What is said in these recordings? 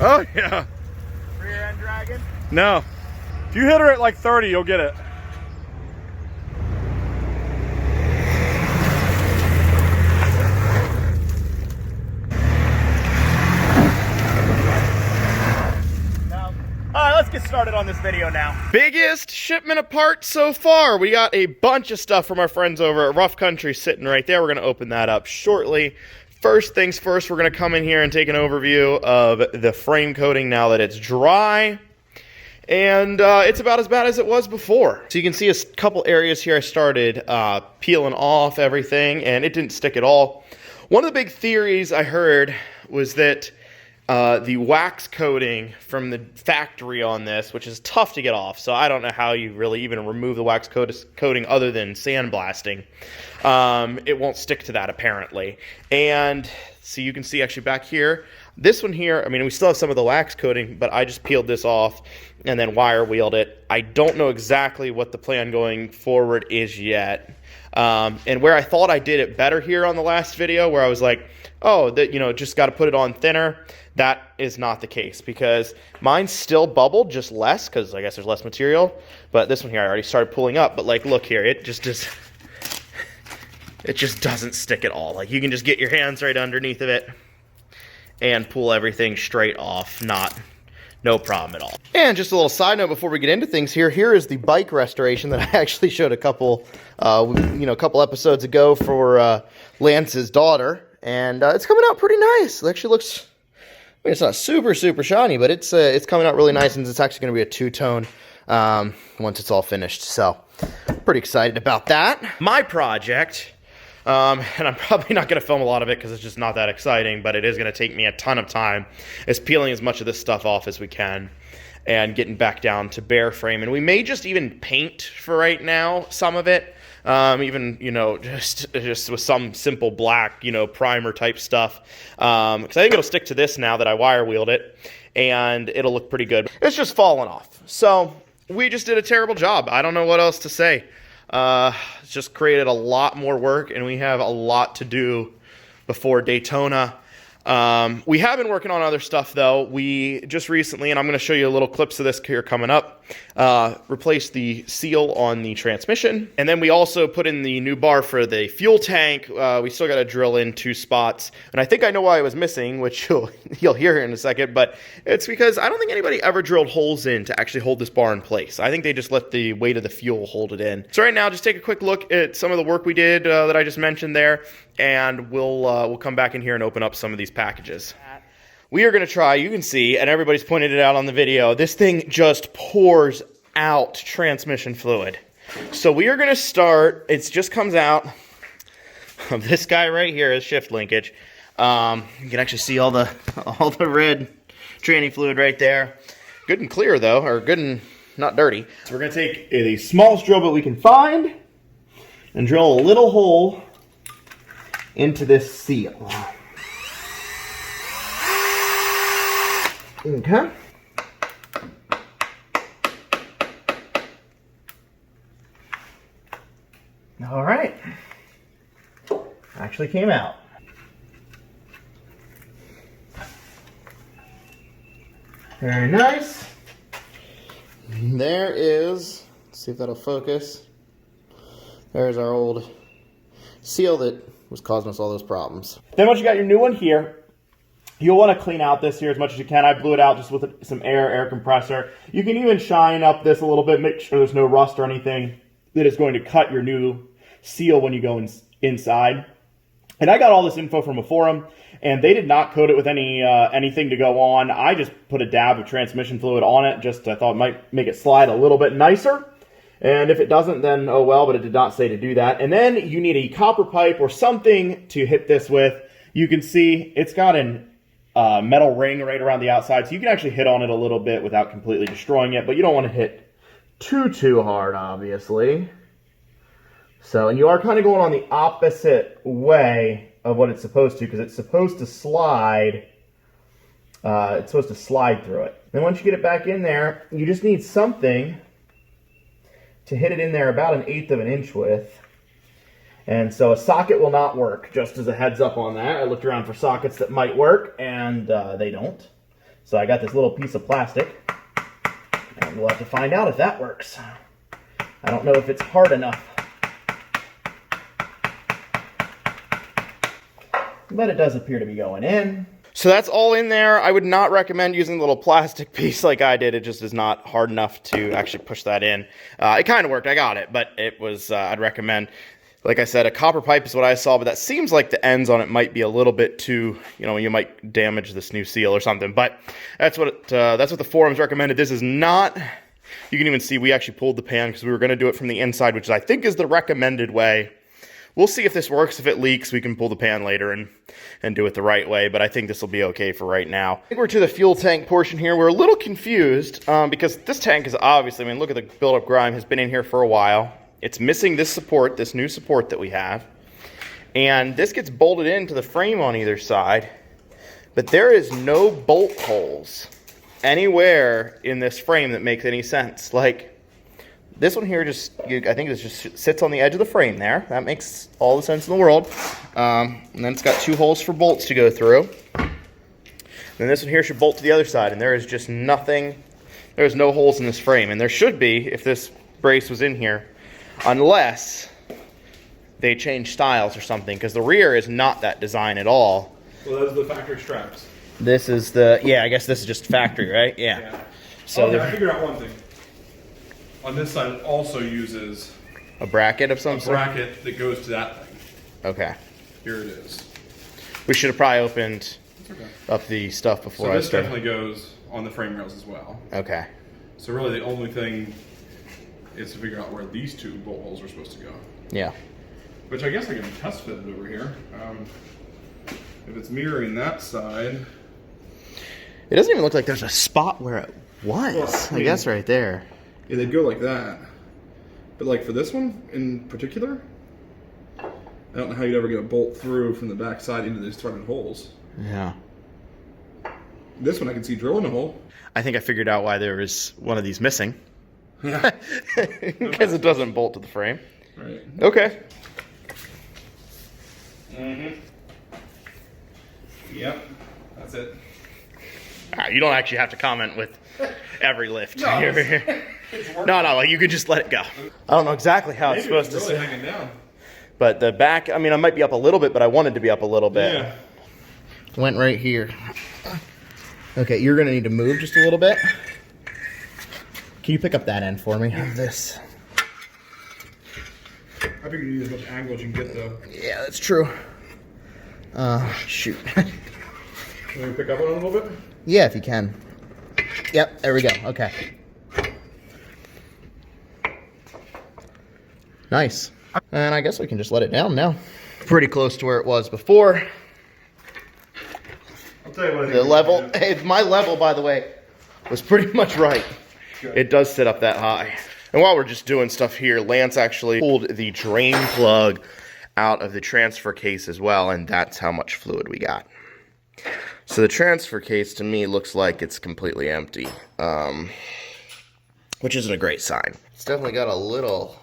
Oh, yeah. Rear end dragging? No. If you hit her at like 30, you'll get it. Alright, let's get started on this video now. Biggest shipment of parts so far. We got a bunch of stuff from our friends over at Rough Country sitting right there. We're going to open that up shortly. First things first, we're going to come in here and take an overview of the frame coating now that it's dry. And it's about as bad as it was before. So you can see a couple areas here I started peeling off everything, and it didn't stick at all. One of the big theories I heard was that the wax coating from the factory on this, which is tough to get off, so I don't know how you really even remove the wax coating other than sandblasting. It won't stick to that apparently. And so you can see actually back here, this one here, I mean, we still have some of the wax coating, but I just peeled this off and then wire wheeled it. I don't know exactly what the plan going forward is yet. And where I thought I did it better here on the last video, where I was like, oh, that, you know, just got to put it on thinner. That is not the case, because mine's still bubbled, just less, because I guess there's less material. But this one here, I already started pulling up. But like, look here, it just doesn't stick at all. Like, you can just get your hands right underneath of it and pull everything straight off. No problem at all. And just a little side note before we get into things here. Here is the bike restoration that I actually showed a couple episodes ago for Lance's daughter, and it's coming out pretty nice. It actually looks. I mean, it's not super shiny, but it's coming out really nice, and it's actually going to be a two-tone once it's all finished. So, pretty excited about that. My project. And I'm probably not going to film a lot of it because it's just not that exciting, but it is going to take me a ton of time, is peeling as much of this stuff off as we can and getting back down to bare frame. And we may just even paint for right now, some of it, even, you know, just with some simple black, you know, primer type stuff, because I think it'll stick to this now that I wire wheeled it, and it'll look pretty good. It's just falling off. So we just did a terrible job. I don't know what else to say. It's just created a lot more work, and we have a lot to do before Daytona. We have been working on other stuff, though. We just recently, and I'm going to show you a little clips of this here coming up, replaced the seal on the transmission. And then we also put in the new bar for the fuel tank. We still got to drill in 2 spots. And I think I know why it was missing, which you'll hear here in a second. But it's because I don't think anybody ever drilled holes in to actually hold this bar in place. I think they just let the weight of the fuel hold it in. So right now, just take a quick look at some of the work we did that I just mentioned there. And we'll come back in here and open up some of these packages. We are going to try, you can see, and everybody's pointed it out on the video, this thing just pours out transmission fluid. So we are going to start, it just comes out of this guy right here, is shift linkage. You can actually see all the red tranny fluid right there. Good and clear though, or good and not dirty. So we're going to take the smallest drill bit we can find and drill a little hole into this seal. Okay. All right. Actually came out. Very nice. There is, let's see if that'll focus. There's our old seal that was causing us all those problems. Then once you got your new one here, you'll want to clean out this here as much as you can. I blew it out just with some air compressor. You can even shine up this a little bit, make sure there's no rust or anything that is going to cut your new seal when you go inside. And I got all this info from a forum, and they did not coat it with anything to go on. I just put a dab of transmission fluid on it, just I thought it might make it slide a little bit nicer. And if it doesn't, then oh well, but it did not say to do that. And then you need a copper pipe or something to hit this with. You can see it's got an metal ring right around the outside, so you can actually hit on it a little bit without completely destroying it, but you don't want to hit too hard, obviously. So, and you are kind of going on the opposite way of what it's supposed to, because it's supposed to slide. It's supposed to slide through it. Then once you get it back in there, you just need something to hit it in there about 1/8 of an inch with. And so a socket will not work, just as a heads up on that. I looked around for sockets that might work, and they don't. So I got this little piece of plastic, and we'll have to find out if that works. I don't know if it's hard enough, but it does appear to be going in. So that's all in there. I would not recommend using the little plastic piece like I did. It just is not hard enough to actually push that in. It kind of worked. I got it, but it was, I'd recommend, like I said, a copper pipe is what I saw, but that seems like the ends on it might be a little bit too, you know, you might damage this new seal or something, but that's what the forums recommended. This is not, you can even see we actually pulled the pan because we were going to do it from the inside, which I think is the recommended way. We'll see if this works. If it leaks, we can pull the pan later and do it the right way, but I think this will be okay for right now. I think we're to the fuel tank portion here. We're a little confused because this tank is obviously, I mean, look at the buildup grime, has been in here for a while. It's missing this support, this new support that we have, and this gets bolted into the frame on either side, but there is no bolt holes anywhere in this frame that makes any sense. Like, this one here just, I think it just sits on the edge of the frame there. That makes all the sense in the world. And then it's got 2 holes for bolts to go through. And then this one here should bolt to the other side, and there is just nothing, there's no holes in this frame. And there should be if this brace was in here, unless they change styles or something, because the rear is not that design at all. Well, those are the factory straps. This is the, yeah, I guess this is just factory, right? Yeah. So I figured out one thing. On this side, it also uses a bracket of some sort? A bracket that goes to that thing. Okay. Here it is. We should have probably opened up the stuff before I started. So this definitely goes on the frame rails as well. Okay. So really the only thing is to figure out where these 2 bolt holes are supposed to go. Yeah. Which I guess I can test fit it over here. If it's mirroring that side. It doesn't even look like there's a spot where it was. Well, I guess right there. Yeah, they'd go like that. But like for this one in particular, I don't know how you'd ever get a bolt through from the back side into these threaded holes. Yeah. This one I can see drilling a hole. I think I figured out why there is one of these missing. Yeah. Because it doesn't bolt to the frame. Right. Okay. Mm-hmm. Yep. That's it. You don't actually have to comment with every lift. No, No, you can just let it go. I don't know exactly how it's supposed to sit. Hanging down. But the back, I mean, I might be up a little bit, but I wanted to be up a little bit. Yeah. Went right here. Okay, you're going to need to move just a little bit. Can you pick up that end for me? This. I figured you need as much angle as you can get though. Yeah, that's true. Shoot. Can we pick up on it a little bit? Yeah, if you can. Yep, there we go. Okay. Nice. And I guess we can just let it down now. Pretty close to where it was before. I'll tell you what I think. The level, hey, my level, by the way, was pretty much right. Good. It does sit up that high. And while we're just doing stuff here, Lance actually pulled the drain plug out of the transfer case as well, and that's how much fluid we got. So the transfer case to me looks like it's completely empty, which isn't a great sign. It's definitely got a little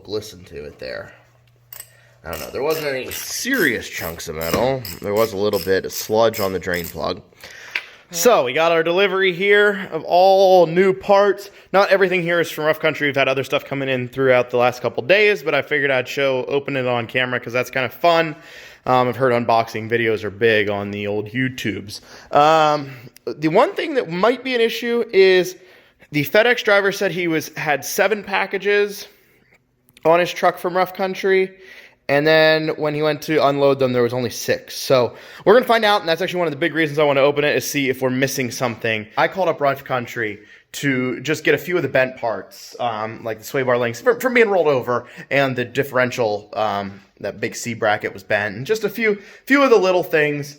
glisten to it there. I don't know, there wasn't any serious chunks of metal. There was a little bit of sludge on the drain plug. So we got our delivery here of all new parts. Not everything here is from Rough Country. We've had other stuff coming in throughout the last couple days, but I figured I'd open it on camera because that's kind of fun. I've heard unboxing videos are big on the old YouTubes. The one thing that might be an issue is the FedEx driver said he had 7 packages on his truck from Rough Country. And then when he went to unload them, there was only 6. So we're going to find out, and that's actually one of the big reasons I want to open it, is see if we're missing something. I called up Rough Country to just get a few of the bent parts, like the sway bar links from being rolled over, and the differential, that big C bracket was bent, and just a few of the little things,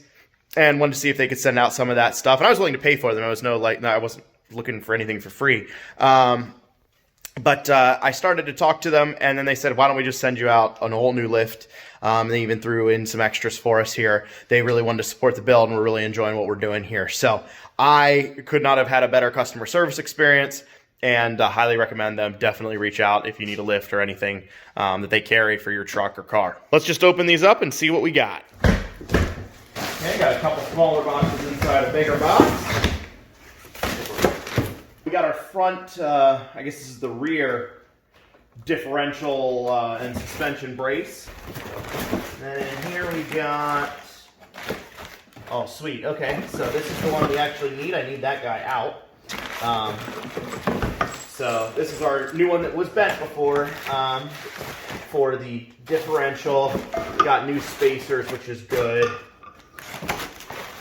and wanted to see if they could send out some of that stuff. And I was willing to pay for them. I wasn't looking for anything for free. But I started to talk to them, and then they said, why don't we just send you out on a whole new lift? They even threw in some extras for us here. They really wanted to support the build, and we're really enjoying what we're doing here. So I could not have had a better customer service experience, and highly recommend them. Definitely reach out if you need a lift or anything that they carry for your truck or car. Let's just open these up and see what we got. Okay, got a couple smaller boxes inside a bigger box. We got our front, I guess this is the rear differential and suspension brace. And then here we got, oh sweet, okay, so this is the one we actually need. I need that guy out. So this is our new one that was bent before for the differential. Got new spacers, which is good.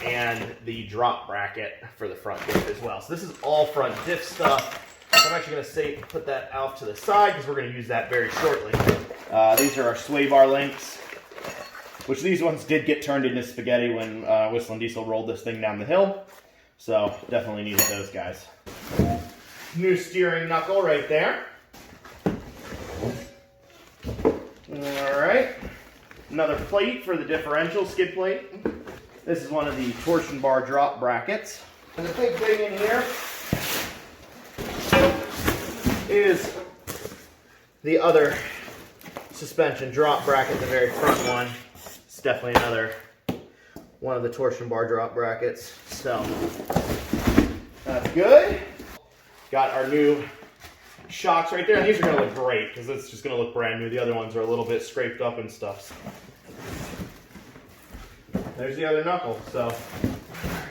And the drop bracket for the front diff as well. So this is all front diff stuff. I'm actually going to put that out to the side because we're going to use that very shortly. These are our sway bar links, which these ones did get turned into spaghetti when Whistle and Diesel rolled this thing down the hill. So definitely needed those guys. New steering knuckle right there. Alright. Another plate for the differential skid plate. This is one of the torsion bar drop brackets. And the big thing in here is the other suspension drop bracket, the very front one. It's definitely another one of the torsion bar drop brackets. So that's good. Got our new shocks right there, and these are going to look great because it's just going to look brand new. The other ones are a little bit scraped up and stuff. There's the other knuckle. So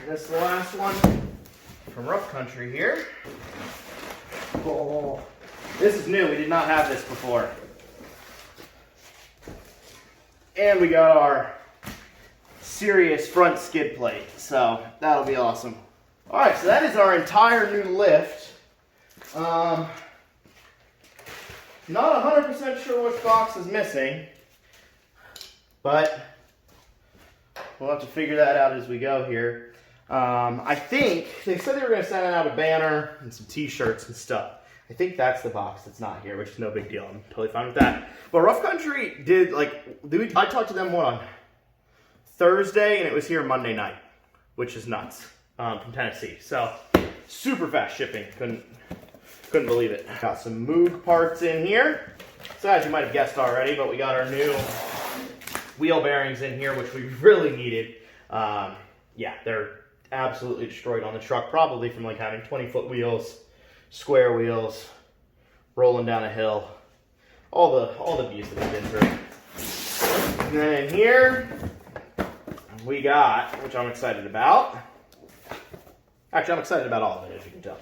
this is the last one from Rough Country here. Oh, this is new. We did not have this before. And we got our serious front skid plate. So that'll be awesome. All right, so that is our entire new lift. Not 100% sure which box is missing, but we'll have to figure that out as we go here. I think they said they were going to send out a banner and some t-shirts and stuff. I think that's the box that's not here, which is no big deal. I'm totally fine with that. But Rough Country did, I talked to them, on Thursday, and it was here Monday night, which is nuts, from Tennessee. So, super fast shipping. Couldn't believe it. Got some Moog parts in here. So as you might have guessed already, but we got our new wheel bearings in here, which we really needed. Yeah, they're absolutely destroyed on the truck, probably from having 20-foot wheels, square wheels, rolling down a hill, all the abuse that we've been through. And then in here, we got, which I'm excited about. Actually, I'm excited about all of it, as you can tell.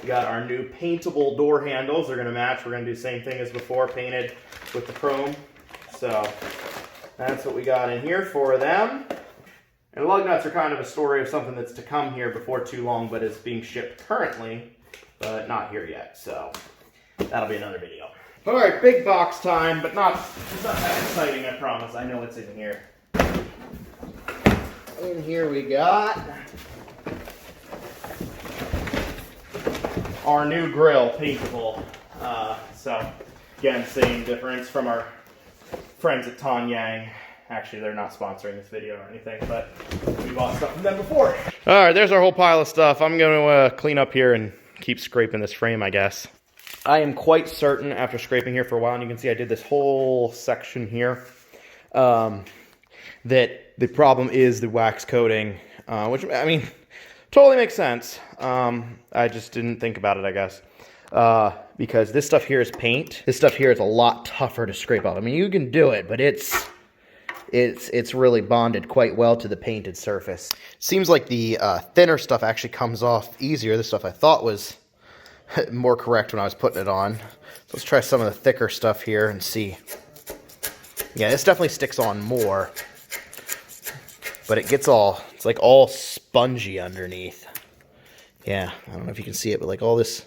We got our new paintable door handles. They're going to match. We're going to do the same thing as before, painted with the chrome. So that's what we got in here for them. And lug nuts are kind of a story of something that's to come here before too long, but is being shipped currently, but not here yet. So that'll be another video. All right, big box time, but it's not that exciting, I promise. I know it's in here. In here we got our new grill, Paintable. So again, same difference from our friends at Ton Yang. Actually, they're not sponsoring this video or anything, but we bought stuff from them before. All right, there's our whole pile of stuff. I'm going to clean up here and keep scraping this frame, I guess. I am quite certain after scraping here for a while, and you can see I did this whole section here, that the problem is the wax coating, which, I mean, totally makes sense. I just didn't think about it, I guess. Because this stuff here is paint. This stuff here is a lot tougher to scrape off. I mean, you can do it, but it's really bonded quite well to the painted surface. Seems like the thinner stuff actually comes off easier. This stuff I thought was more correct when I was putting it on. So let's try some of the thicker stuff here and see. Yeah, this definitely sticks on more. But it gets it's like all spongy underneath. Yeah, I don't know if you can see it, but all this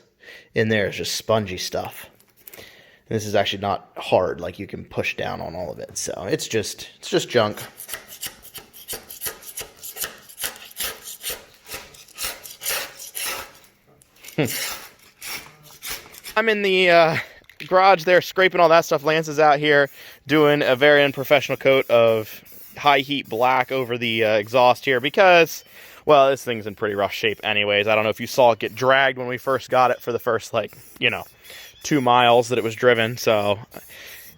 in there is just spongy stuff. And this is actually not hard, you can push down on all of it. So it's just junk. I'm in the garage there scraping all that stuff. Lance is out here doing a very unprofessional coat of high heat black over the exhaust here because, well, this thing's in pretty rough shape anyways. I don't know if you saw it get dragged when we first got it for the first 2 miles that it was driven. So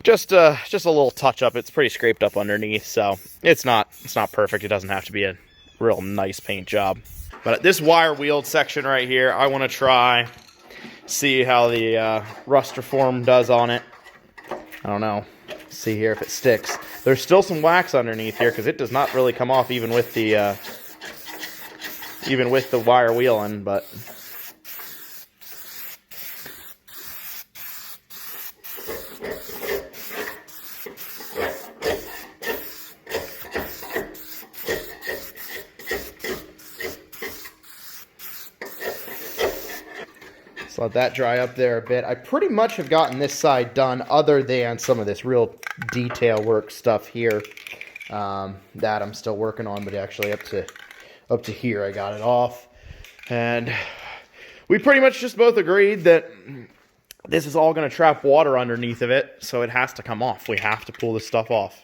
just a little touch up. It's pretty scraped up underneath, so it's not perfect. It doesn't have to be a real nice paint job. But this wire wheeled section right here, I want to try, see how the Rusterform does on it. I don't know. See here if it sticks. There's still some wax underneath here because it does not really come off even with the wire wheeling, but so let that dry up there a bit. I pretty much have gotten this side done other than some of this real detail work stuff here that I'm still working on, but actually up to here I got it off. And we pretty much just both agreed that this is all going to trap water underneath of it, so it has to come off. We have to pull this stuff off,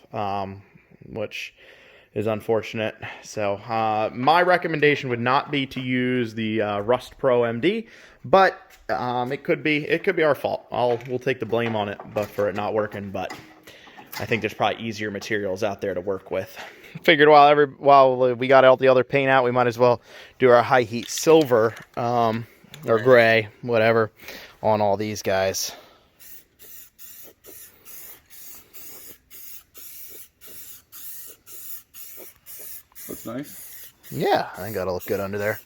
which is unfortunate. So my recommendation would not be to use the Rust Pro MD, but it could be our fault. We'll take the blame on it, but for it not working. But I think there's probably easier materials out there to work with. Figured while we got all the other paint out, we might as well do our high heat silver or gray, whatever, on all these guys. Looks nice. Yeah, I think that'll look good under there.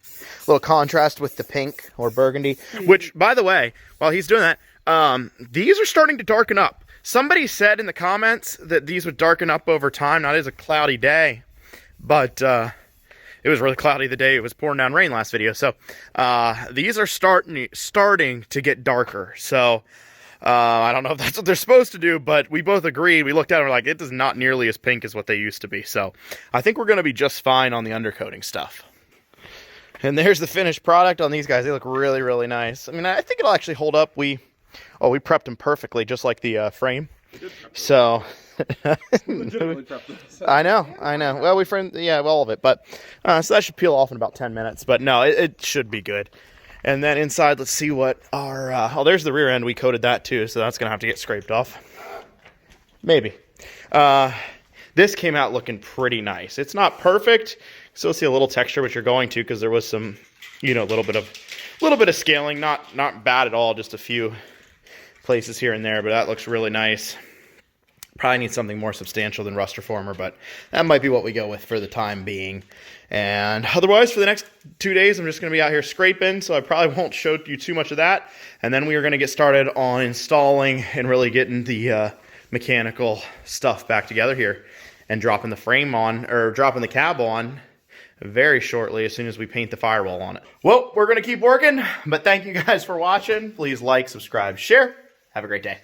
A little contrast with the pink or burgundy, which, by the way, while he's doing that, these are starting to darken up. Somebody said in the comments that these would darken up over time. Now, it is a cloudy day, but it was really cloudy the day it was pouring down rain last video. So these are starting to get darker. So I don't know if that's what they're supposed to do, but we both agreed. We looked at it and we're like, it is not nearly as pink as what they used to be. So I think we're going to be just fine on the undercoating stuff. And there's the finished product on these guys. They look really, really nice. I mean, I think it'll actually hold up. We prepped them perfectly, just like the frame. So Legitimately prepped this. I know. Well, we framed, all of it. But so that should peel off in about 10 minutes. But no, it should be good. And then inside, let's see what our... there's the rear end. We coated that too, so that's going to have to get scraped off. Maybe. This came out looking pretty nice. It's not perfect. Still see a little texture, which you're going to, because there was some, a little bit of scaling. Not bad at all. Just a few places here and there, but that looks really nice. Probably need something more substantial than Rusterformer, but that might be what we go with for the time being. And otherwise, for the next 2 days, I'm just going to be out here scraping, so I probably won't show you too much of that. And then we are going to get started on installing and really getting the mechanical stuff back together here and dropping the frame on, or dropping the cab on very shortly as soon as we paint the firewall on it. Well, we're going to keep working, but thank you guys for watching. Please like, subscribe, share. Have a great day.